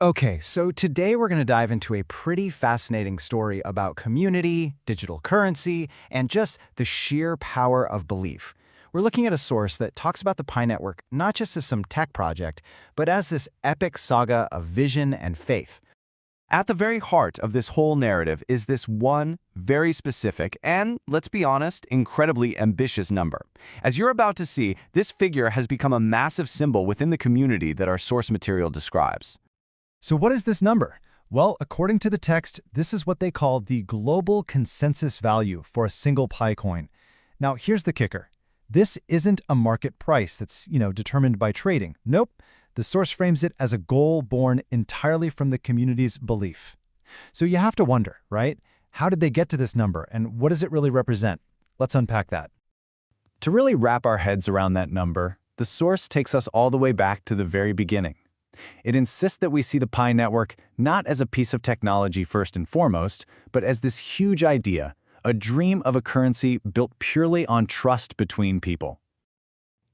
Okay, so today we're going to dive into a pretty fascinating story about community, digital currency, and just the sheer power of belief. We're looking at a source that talks about the Pi Network not just as some tech project, but as this epic saga of vision and faith. At the very heart of this whole narrative is this one very specific and, let's be honest, incredibly ambitious number. As you're about to see, this figure has become a massive symbol within the community that our source material describes. So what is this number? Well, according to the text, this is what they call the global consensus value for a single Pi coin. Now, here's the kicker. This isn't a market price that's, determined by trading. Nope. The source frames it as a goal born entirely from the community's belief. So you have to wonder, right? How did they get to this number, and what does it really represent? Let's unpack that. To really wrap our heads around that number, the source takes us all the way back to the very beginning. It insists that we see the Pi Network not as a piece of technology first and foremost, but as this huge idea, a dream of a currency built purely on trust between people.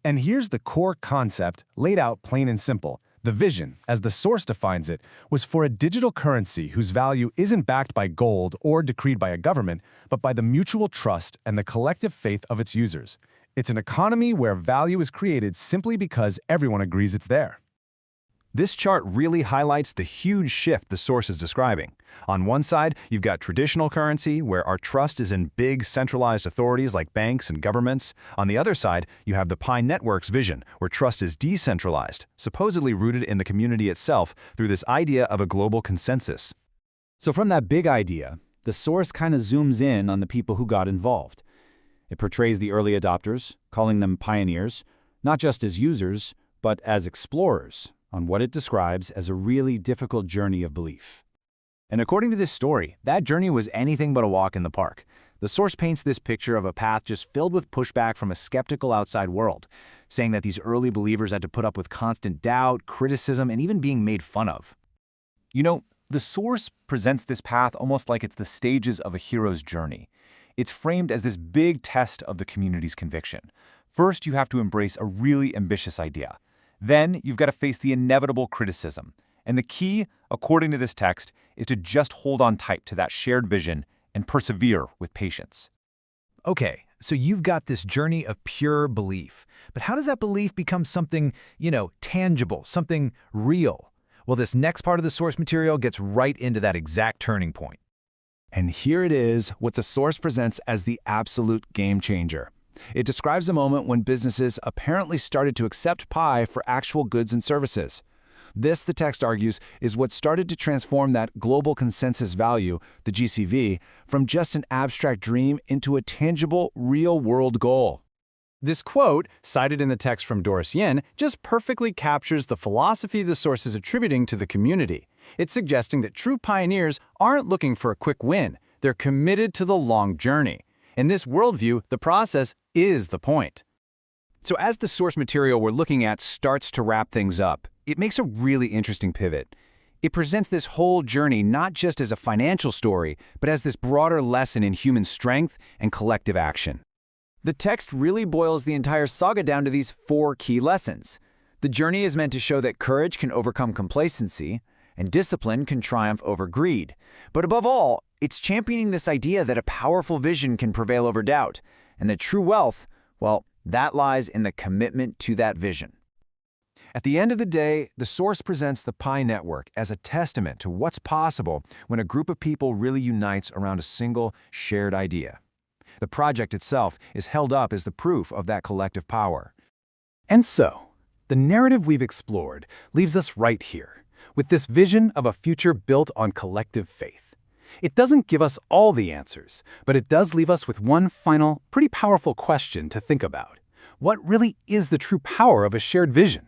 And here's the core concept laid out plain and simple. The vision, as the source defines it, was for a digital currency whose value isn't backed by gold or decreed by a government, but by the mutual trust and the collective faith of its users. It's an economy where value is created simply because everyone agrees it's there. This chart really highlights the huge shift the source is describing. On one side, you've got traditional currency, where our trust is in big, centralized authorities like banks and governments. On the other side, you have the Pi Network's vision, where trust is decentralized, supposedly rooted in the community itself through this idea of a global consensus. So from that big idea, the source kind of zooms in on the people who got involved. It portrays the early adopters, calling them pioneers, not just as users, but as explorers, on what it describes as a really difficult journey of belief. And according to this story, that journey was anything but a walk in the park. The source paints this picture of a path just filled with pushback from a skeptical outside world, saying that these early believers had to put up with constant doubt, criticism, and even being made fun of. The source presents this path almost like it's the stages of a hero's journey. It's framed as this big test of the community's conviction. First, you have to embrace a really ambitious idea. Then, you've got to face the inevitable criticism. And the key, according to this text, is to just hold on tight to that shared vision and persevere with patience. Okay, so you've got this journey of pure belief. But how does that belief become something, tangible, something real? Well, this next part of the source material gets right into that exact turning point. And here it is, what the source presents as the absolute game changer. It describes a moment when businesses apparently started to accept Pi for actual goods and services. This, the text argues, is what started to transform that global consensus value, the GCV, from just an abstract dream into a tangible, real-world goal. This quote, cited in the text from Doris Yin, just perfectly captures the philosophy the source is attributing to the community. It's suggesting that true pioneers aren't looking for a quick win. They're committed to the long journey. In this worldview, the process is the point. So as the source material we're looking at starts to wrap things up, it makes a really interesting pivot. It presents this whole journey not just as a financial story, but as this broader lesson in human strength and collective action. The text really boils the entire saga down to these 4 key lessons. The journey is meant to show that courage can overcome complacency, and discipline can triumph over greed. But above all, it's championing this idea that a powerful vision can prevail over doubt, and that true wealth, well, that lies in the commitment to that vision. At the end of the day, the source presents the Pi Network as a testament to what's possible when a group of people really unites around a single, shared idea. The project itself is held up as the proof of that collective power. And so, the narrative we've explored leaves us right here, with this vision of a future built on collective faith. It doesn't give us all the answers, but it does leave us with one final, pretty powerful question to think about. What really is the true power of a shared vision?